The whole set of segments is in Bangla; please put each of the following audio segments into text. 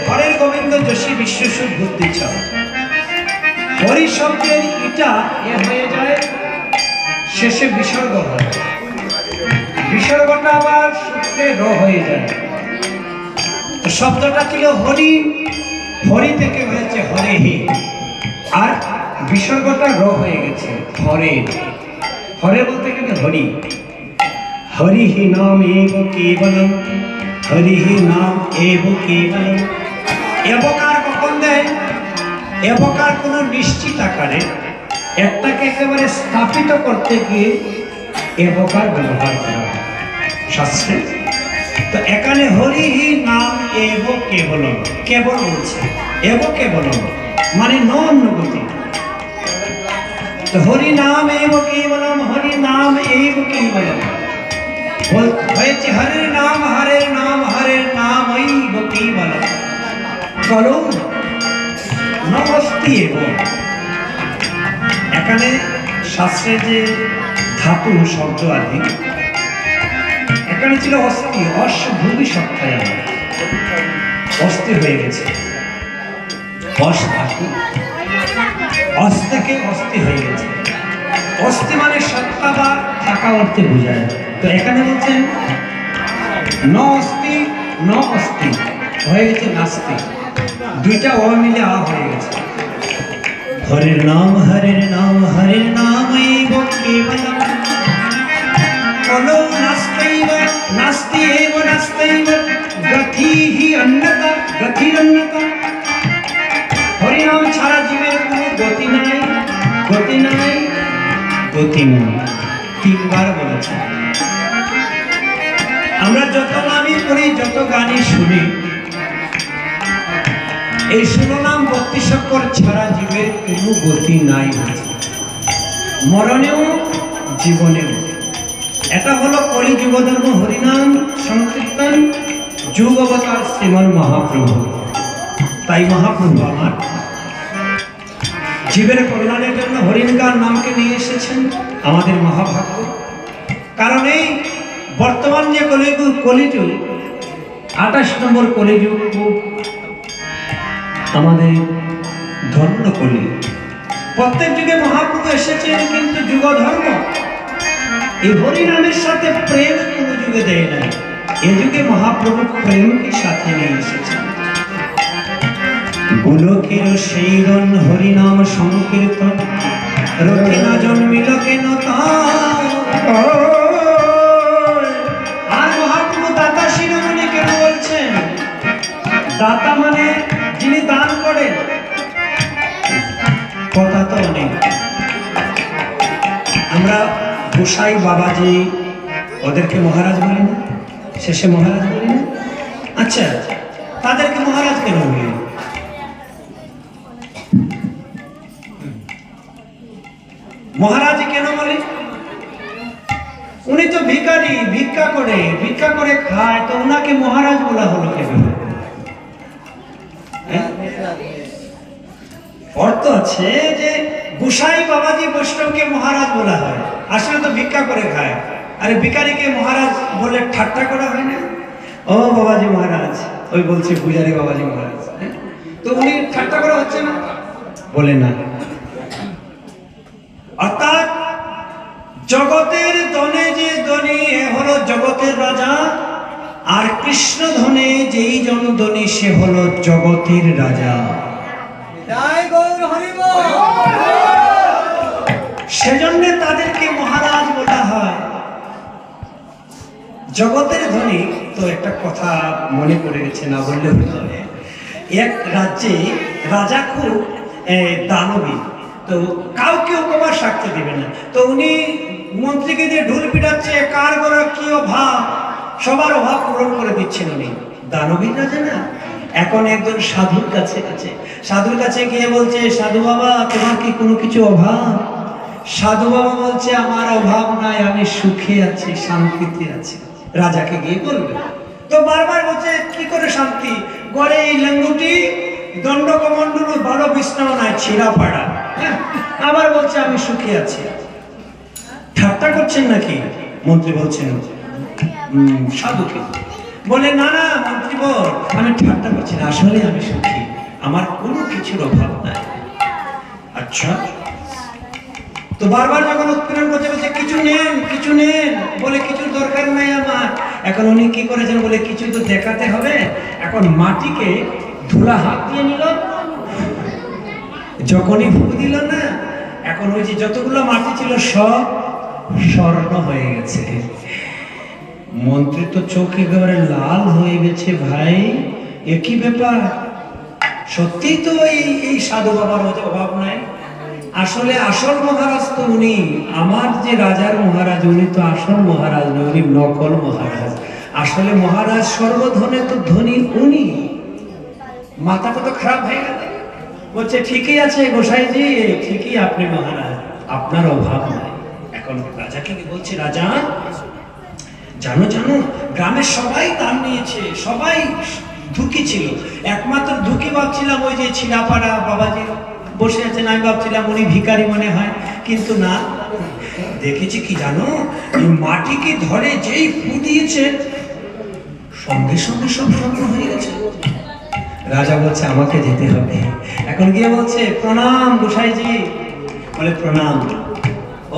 হরের গোবিন্দ যশী বিশ্বসুখ বুদ্ধি চাও। হরি শব্দের ইটা এ হয়ে যায় শেষে বিসর্গ হয়, বিসর্গটা আবার সূত্রে র হয়ে যায়। তো শব্দটা ছিল হরি, হরি থেকে হয়েছে হরে হি, আর বিসর্গটা র হয়ে গেছে হরে। হরে বলতে গেলে হরি। হরি হি নাম এব কেবলম, হরি হি নাম এব কেবলম। এবকার কখন দেয়? এবকার কোনো নিশ্চিত আকারে একটাকে একেবারে স্থাপিত করতে গিয়ে এবকার ব্যবহার করা হয় শাস্ত্রে। তো এখানে হরি হি নাম এব কেবলম, কেবল বলছে, এব কেবলম মানে ন অনুভূতি। তো হরি নাম এব কেবলম, হরি নাম এব কেবলম হয়েছে হরের নাম, হরের নাম, হরের নাম ঐব কেবলম। কলৌ নমস্তি এব। এখানে শাস্ত্রে যে ধাতু শব্দ আদি এখানে ছিল অস্থি, অশ ভূমি সত্তায় অস্থি হয়ে গেছে, অশ ধাতু অস থেকে অস্থি হয়ে গেছে। অস্থি মানে সত্তা বা থাকা অর্থে বোঝায়। তো এখানে বলছেন ন অস্থি ন অস্থি হয়ে গেছে নাস্তি, দুইটা অ মিলে আ হয়ে গেছে। হরের নাম, হরের নাম, হরের নাম এইব কেবলম। কলৌ নাস্তৈব নাস্তি এব নাস্তৈব গতিহি অন্যতা, গতিরন্যতা। হরিনাম ছাড়া জীবের কোনো গতি নাই, গতি নাই, গতি নাই। তিনবার বলেছে। আমরা যত নামই করি, যত গানই শুনি, এই শিরোনাম 32 অক্ষর ছাড়া জীবের কোনো গতি নাই, মরণেও জীবনেও। এটা হলো কলি যুগ ধর্ম হরিনাম সংকীর্তন, যুগ অবতার শ্রীমন মহাপ্রভু। তাই মহাপ্রভু আমার জীবের কল্যাণের জন্য হরিণকার নামকে নিয়ে এসেছেন, আমাদের মহাভাগ্য। কারণ এই বর্তমান যে কলিযুগ 28 নম্বর কলিযুগ, আমাদের ধন্য কলি। প্রত্যেক যুগে মহাপ্রভু এসেছেন, কিন্তু যুগ ধর্ম এই হরিনামের সাথে প্রেম কোন যুগে দেয় নাই। এই যুগে মহাপ্রভু প্রেমকে সাথে নিয়ে এসেছেন। গোলকের সেই রণ হরিনাম সংকীর্তন, রোকে না জন্মিল কেন তা। আর মহাপ্রভু দাতা শিরোমণি কেন বলছেন? দাতা মানে যিনি দান করেন, কথা তো অনেক। আমরা গোসাই বাবাজি ওদেরকে মহারাজ বলি না, শেষে মহারাজ বলি না? আচ্ছা, তাদেরকে মহারাজ কেন বলি? মহারাজ কেন বলি? উনি তো ভিখারি, ভিক্ষা করে খায়, তো উনাকে মহারাজ বলা হলো কেন? অর্থ আছে যে গোসাই বাবাজি বৈষ্ণবকে মহারাজ বলা হয়, আসলে তো ভিক্ষা করে খায়। আরে ভিখারিকে মহারাজ বলে ঠাট্টা করা হয় না? ও বাবাজি মহারাজ, ওই বলছে পূজারি বাবাজি মহারাজ। তো উনি ঠাট্টা করা হচ্ছে না? বলে না। অর্থাৎ জগতের ধনে যে ধনী, এ হলো জগতের রাজা। আর কৃষ্ণ ধনে যেই জন ধনী, সে হলো জগতের রাজা। সেজন্য তাদেরকে মহারাজ বলা হয়। জগতের ধনী তো একটা কথা মনে পড়ে গেছে, না বললে হতো। এক রাজ্যে রাজা খুব দানবী, তো কাউকে উপবাস রাখতে দেবে না। তো উনি মন্ত্রীকে দিয়ে ঢোল পিটাচ্ছে, কার বড় কি অভাব, সবার অভাব পূরণ করে দিচ্ছেন উনি। দানবীর রাজা না। এখন একজন সাধুর কাছে সাধুর কাছে গিয়ে বলছে, সাধু বাবা তোমার কি কোনো কিছু অভাব? সাধু বাবা বলছে, আমার অভাব নাই, আমি সুখে আছি, শান্তিতে আছি। রাজাকে গিয়ে বলবে, তো বারবার বলছে কি করে শান্তি? গড়ে এই লেঙ্গুটি, দণ্ড কমণ্ডল, ভালো বিশ্রাম নাই, ছিঁড়া পাড়া। আবার বলছে আমি সুখে আছি। ঠাট্টা করছেন নাকি? মন্ত্রী বলছেন সাধুকে। বলে না না মন্ত্রীবর, আমি ঠাট্টা করছি না, আসলে আমি সুখী, আমার কোনো কিছুর অভাব নাই। আচ্ছা, তো বারবার যখন উৎপীড়ন করতে বলছে কিছু নেন কিছু নেন, বলে কিছুর দরকার নাই আমার। এখন উনি কি করেছেন বলে কিছু তো দেখাতে হবে। এখন মাটিকে ধুলা হাত দিয়ে নিল, যখনই ফু দিল না, এখন ওই যে যতগুলো মাটি ছিল সব স্বর্ণ হয়ে গেছে। মন্ত্রী তো চোখ একেবারে লাল হয়ে গেছে, ভাই একই ব্যাপার, সত্যিই তো এই সাধু বাবার অভাব নাই। আসলে আসল মহারাজ তো উনি, আমার যে রাজার মহারাজ উনি তো আসল মহারাজ নয়, উনি নকল মহারাজ। আসলে মহারাজ সর্বধনে তো ধনী উনি। মাথাটা তো খারাপ হয়ে গেল, বলছে ঠিকই আছে গোসাইজি, ঠিকই আপনি মহারাজ, আপনার অভাব নাই। এখন রাজাকে কি বলছে, রাজা জানো জানো গ্রামের সবাই দান নিয়েছে, সবাই দুঃখী ছিল, একমাত্র দুঃখী ভাবছিলাম ওই যে ছিলাপাড়া বাবাজি বসে আছেন, আমি ভাবছিলাম উনি ভিখারি মনে হয়, কিন্তু না, দেখেছি কি জানো, এই মাটিকে ধরে যেই ফু দিয়েছে সঙ্গে সঙ্গে সব স্বর্ণ হয়ে গেছে। রাজা বলছে আমাকে যেতে হবে। এখন গিয়ে বলছে প্রণাম গোসাইজি, বলে প্রণাম।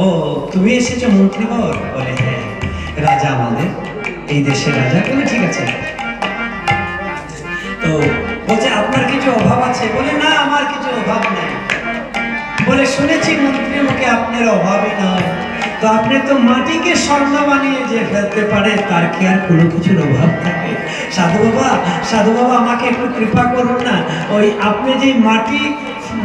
ও তুমি এসেছো মন্ত্রীবর? বলে হ্যাঁ, রাজা আমাদের এই দেশের রাজা। বলে ঠিক আছে, তো বলছে আপনার কিছু অভাব আছে? বলে না আমার কিছু অভাব নাই। বলে শুনেছি মন্ত্রীর মুখে আপনার অভাবই নয়, তো আপনি তো মাটিকে স্বর্ণ বানিয়ে যে ফেলতে পারে, তার কি আর কোনো কিছুর অভাব থাকে? সাধু বাবা আমাকে একটু কৃপা করুন না, ওই আপনি যে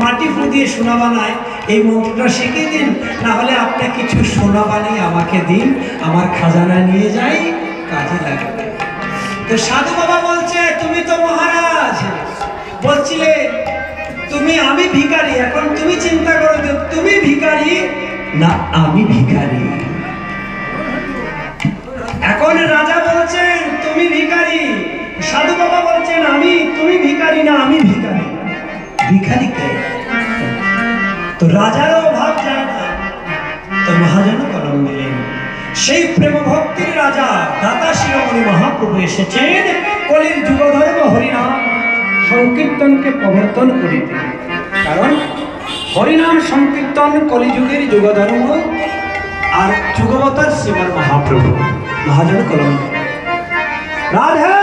মাটি ফু দিয়ে সোনা বানায় এই মন্ত্রটা শিখিয়ে দিন, না হলে আপনি কিছু সোনা বানিয়ে আমাকে দিন, আমার খাজানা নিয়ে যাই, কাজে লাগবে। তো সাধু বাবা বলছে তুমি তো মহারাজ বলছিলে আমি ভিখারি, এখন তুমি চিন্তা করো যে তুমি ভিখারি না আমি ভিখারি। এখন রাজা বলছেন তুমি ভিখারি, সাধু বাবা বলছেন তুমি ভিখারি না আমি ভিখারি। ভিখারি কে? তো রাজারও অভাব যায় না, তো মহাজন কলম দিলেন। সেই প্রেম ভক্তির রাজা দাতা শিরোমণি মহাপ্রভু এসেছেন কলির যুগধর্ম হরিনাম সংকীর্তনকে প্রবর্তন করিতে। কারণ হরিনাম সংকীর্তন কলিযুগের যুগধর্ম, আর যুগবতার শ্রীমান মহাপ্রভু। মহাজন কলম রাধে।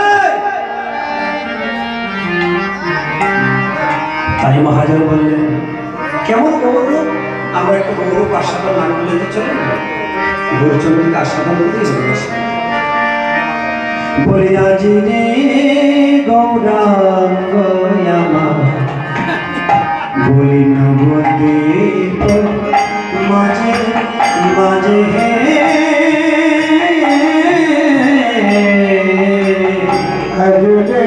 তাই মহাজন বললেন কেমন গৌরব, আমরা একটু গৌরব আস্বাদন না করলে তো চলে না, গৌরচন্দ্রকে আস্বাদন করতে বলে আজি রে গৌরাঙ্গ আমার বলি নবদ্বীপ মাঝে মাঝে আজি রে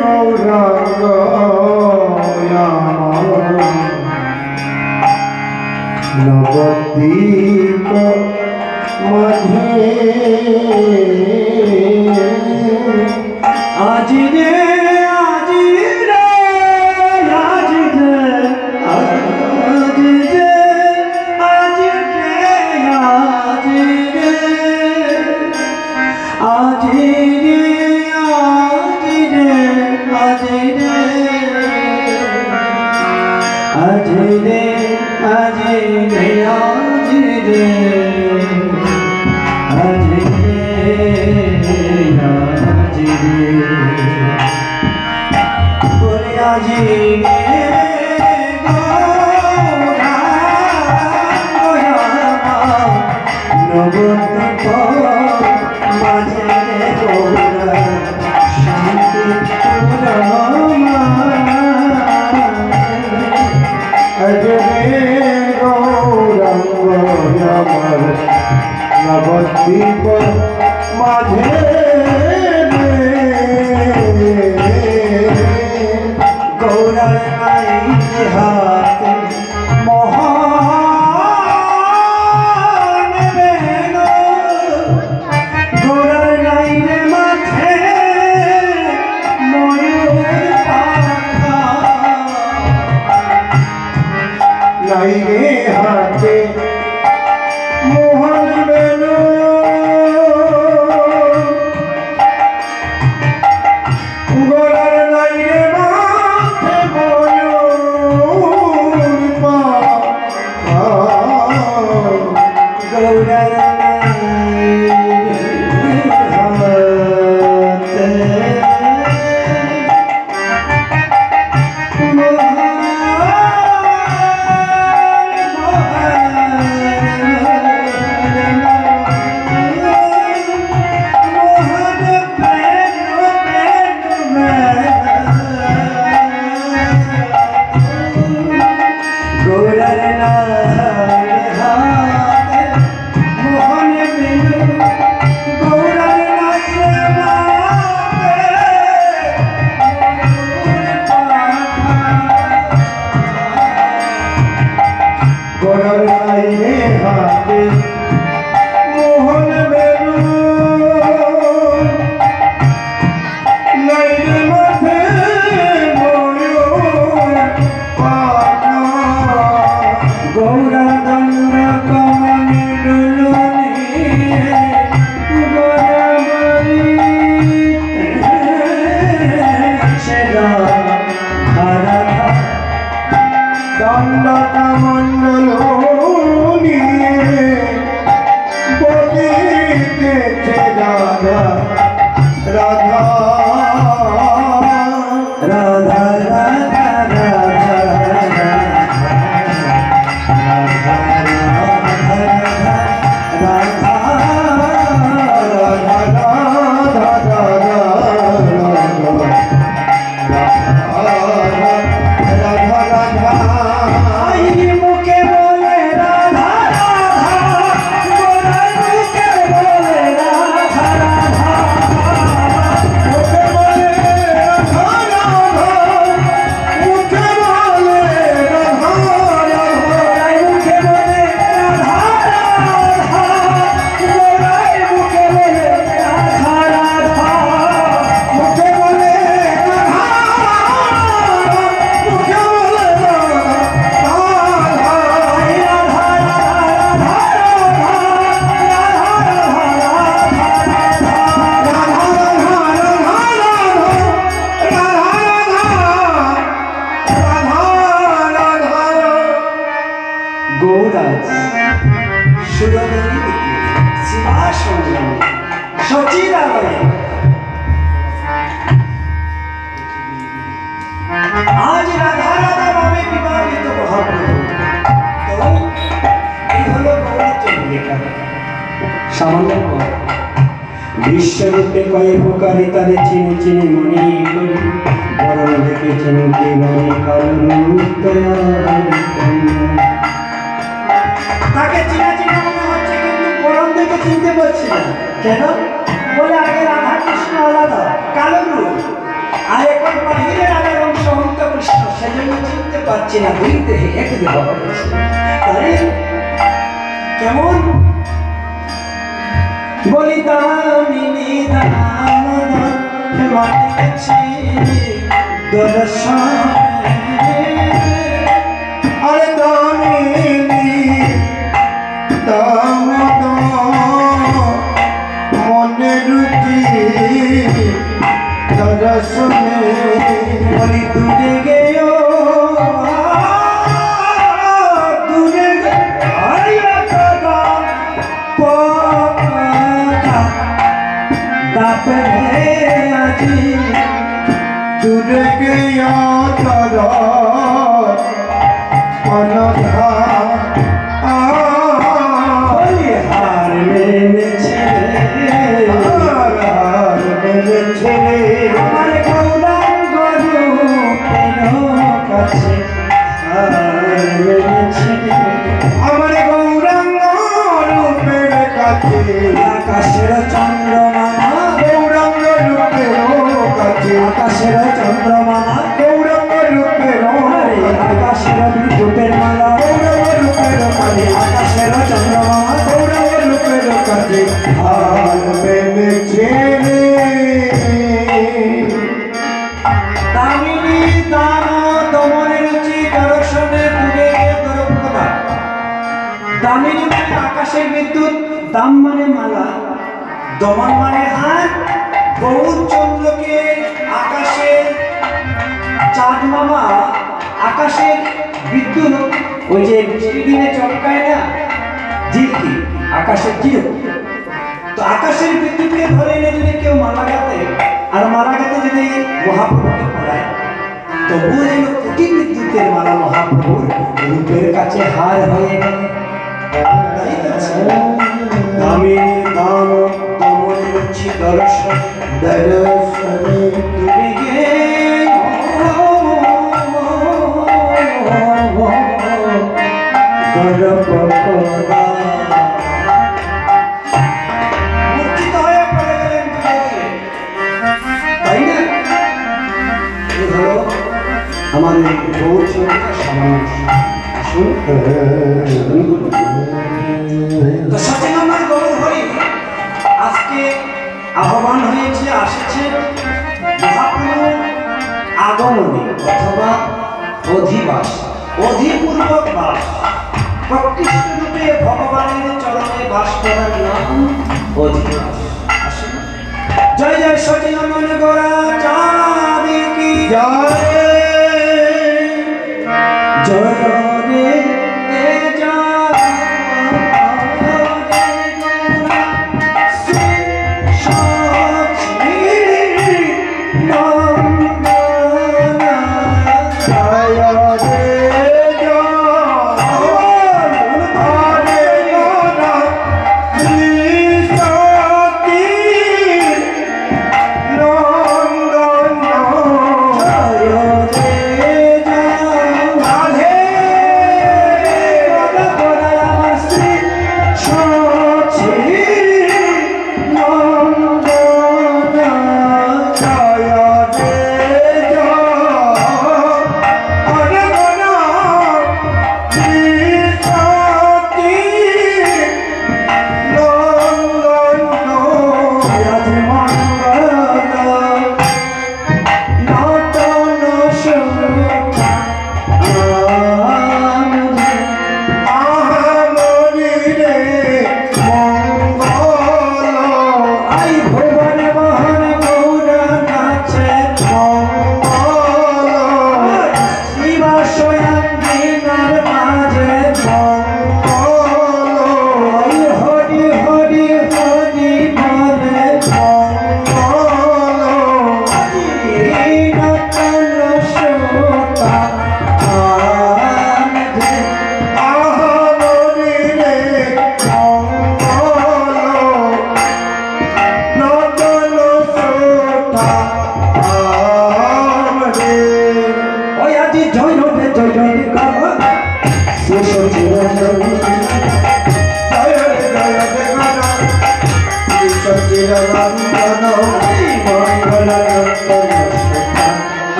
গৌরাঙ্গ আমার নবদ্বীপ মাঝে আজি রে আজি রে আজি রে আজি রে আজি রে আজি রে আজি রে আজি রে আজি রে আজি রে আজি রে আজি রে আজি রে বলে আজি নবদ্বীপ মাঝে গৌরা শান্তি গৌরাঙ্গ আমার নবদ্বীপ মাঝে গৌরার নাই হাতে মহান বেন, গৌরার নাই রে মাঠে ময়ূর পাখা, নাই রে হাতে মহান বেন বাইরে হাতে মোহন বেরু লাইরে মাথে ময়ূর পাখা গৌরা দণ্ড কমনি দুলনি গোরাবাড়ি সেরা ধারা দণ্ডটা মণ্ডল নিয়ে বলিতেছে রাধা রাধা রাধা রাধা आज राधा राधा नामे विवाहित महाप्रभु तो এই হলো গৌরচন্দ্রিকা সামান্য বিশ্বরূপে কয়ে প্রকারে তারে চিনি চিনি মনে করি বরণ দেখেছেন জীবনে কারণ তাকে চিনা চিনা মনে হচ্ছে কিন্তু বরণ দেখে চিনতে পারছি না কেন বলে আগে রাধা কৃষ্ণ আলাদা কালো রূপ আর এখন বাহিরে রাধার অংশ অন্ত কৃষ্ণ সেজন্য চিনতে পারছি না দুই দেহে এক দেহ তাই কেমন বলি দামিনী দামোদর মানিছি দর্শন আরে দামিনী দামোদর মনে রুচি দর্শনে বলি দূরে গেও দূরে আজি দূরে গিয়া তর অনধা হার মেনেছে আমার গৌরাঙ্গ রূপের কাছে হার মেনেছে আমার গৌরাঙ্গ রূপের কাছে আকাশের চন্দ্রমা গৌরাঙ্গ রূপের কাছে আকাশের চন্দ্রমা গৌরাঙ্গ রূপের আকাশের বিদ্যুতের মালা গৌরাঙ্গ রূপের কাছে আকাশের চন্দ্রমা গৌরাঙ্গ রূপের কাছে হার মেনেছে দামিনী দান দমনের রুচি দর্শনে দূরে দরক্ষতা দামিনী মানে আকাশের বিদ্যুৎ দাম মানে মালা দমন মানে হাত গৌরচন্দ্রকে আকাশের চাঁদ মামা আকাশের বিদ্যুৎ ওই যে বৃষ্টি দিনে চমকায় না ঝিরকি আকাশের ঝিরক তো আকাশের বিদ্যুৎকে ধরে এনে যদি কেউ মালা গাতে আর মালা গাতে যদি মহাপ্রভুকে পড়ায় তবুও যেন কোটি বিদ্যুতের মালা মহাপ্রভুর রূপের কাছে হার হয়ে গেল দামিনী দাম দমনের রুচি দর্শন দর্শনে তুমি গে মূর্ছিত হয়ে পড়ে গেলেন তাই না এই হলো আমাদের গৌরচন্দ্রিকা সমাবেশ তো সচিনন্দন গৌর হরি আজকে আহ্বান হয়েছে, আসছে মহাপ্রভু আগমনে অথবা অধিবাস, অধিপূর্বক বাস, প্রকৃষ্ট রূপে ভগবানের চরণে বাস করার নাম অধিবাস। আসুন, জয় জয় সচিনন্দন গৌরা চাঁদে কি জয়, জয় রে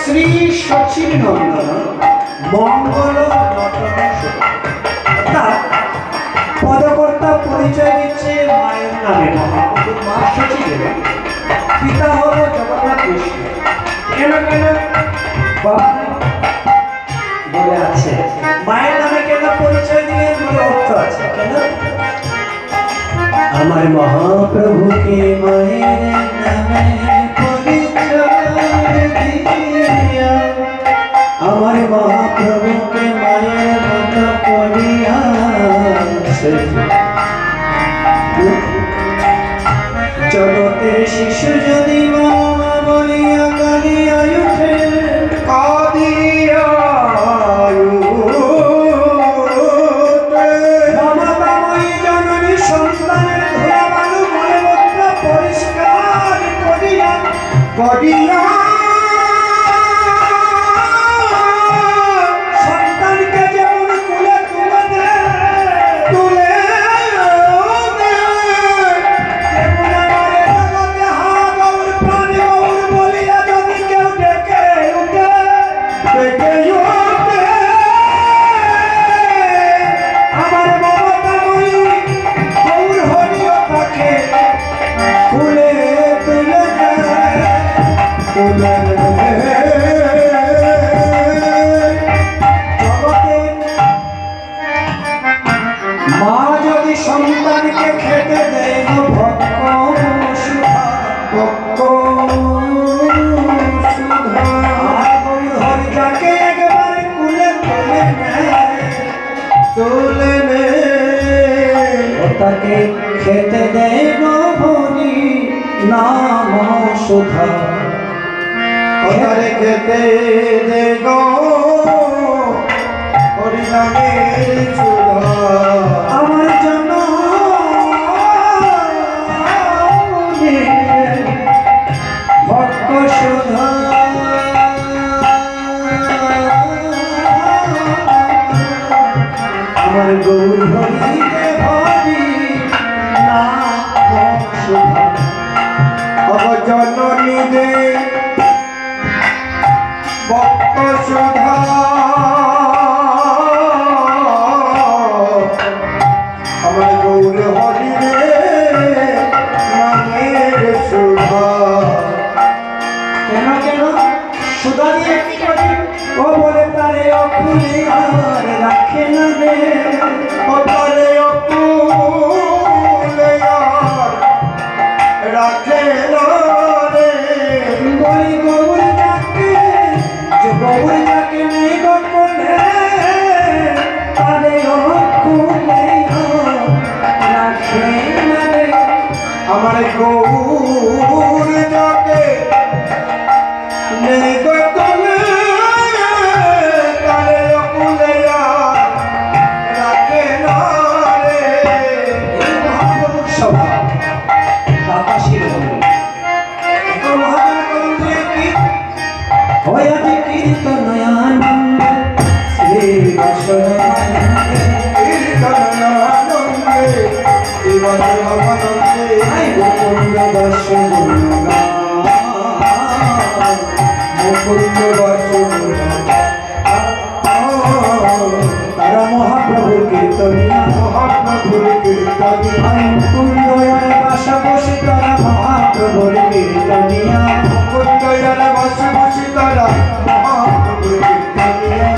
শ্রী সচিন নন্দন মঙ্গল পদকর্তা পরিচয় দিচ্ছে মায়ের নামে, মা সচিদেবী, পিতা হল জগন্নাথ কৃষ্ণ। কেন কেন বলে আছে, মায়ের নামে কেন পরিচয় দিলেন বলে অর্থ আছে। কেন আমার মহাপ্রভুকে মায়ের নামে আমার মহাপ্রভুকে মায়ের মতো করিয়াছে, জগতের শিশু যদি মা বলিয়া কাঁদিয়া উঠে, মমতাময়ী জননী সন্তানের ধুলা বালু মলমূত্র পরিষ্কার করিয়া করিয়া তাকে খেতে দেব হরি নাম সুধা, তারে খেতে দেব হরি নামের সুধা, আমার জন্য ভক্ত সুধা, আমার গৌর হরি হরি না সুধা জননী দে ভক্ত সুধা আমার গৌর হরি রে নামের সুধা। কেন কেন সুধা দিয়ে কি করি? ও বলে তারে অকুলে আর রাখে না রে, ও তারে অকুলে আর রাখে না রে। বলি গৌর যাকে যে গৌর যাকে নেই গোপনে তারে অকুলে আর রাখে না রে। আমার গৌর যাকে নেই গোপনে তারে অকুলে আর রাখে না রে। এই মহাপ্রভুর স্বভাব আকাশের মনে হয়াতে কীর্তনয়ানন্দ শ্রী বসনানন্দে কীর্তনয়ানন্দে জীবনানন্দে মুকুন্দ দর্শন মুকুন্দ দর্শন তারা মহাপ্রভুর কীর্তনিয়া মহাপ্রভুর কীর্তনিয়া মুকুন্দয়ার বাসা বসে তারা মহাপ্রভুর কীর্তনিয়া মুকুন্দয়ার বাসা বসে তারা মহাপ্রভুর কীর্তনিয়া।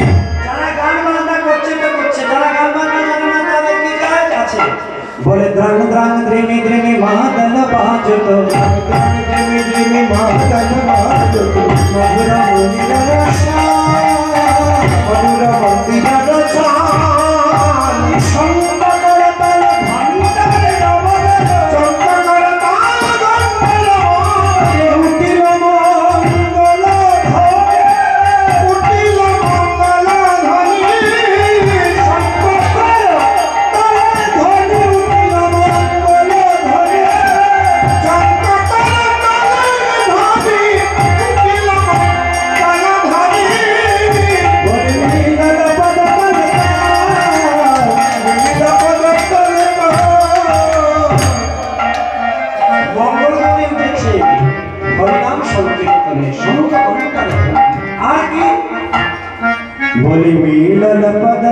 যারা গান বাজনা করছে তো করছে, যারা গান বাজনা জানে না তাদের কি কাজ আছে? বলে দ্রাং দ্রাং দ্রিমি দ্রিমি মাদল বাজত, দ্রাং দ্রাং দ্রিমি দ্রিমি মাদল বাজত, মধুর মন্দির রসা মধুর মন্দির রসা শঙ্কর তাল ভান্ডারে নবদ শঙ্কর তাল ভান্ডারে উঠিল মঙ্গল ধরে উঠিল মঙ্গল ধ্বনি শঙ্কর তাল ধ্বনি উঠিল মঙ্গল ধরে শঙ্কর তাল ধ্বনি উঠিল মঙ্গল ধরে। বলে নীল পদ মঙ্গলগানে উঠেছে হরিনাম সংকীর্তনে শঙ্খ কণ্ঠে। আর কি বলি মিলন পদ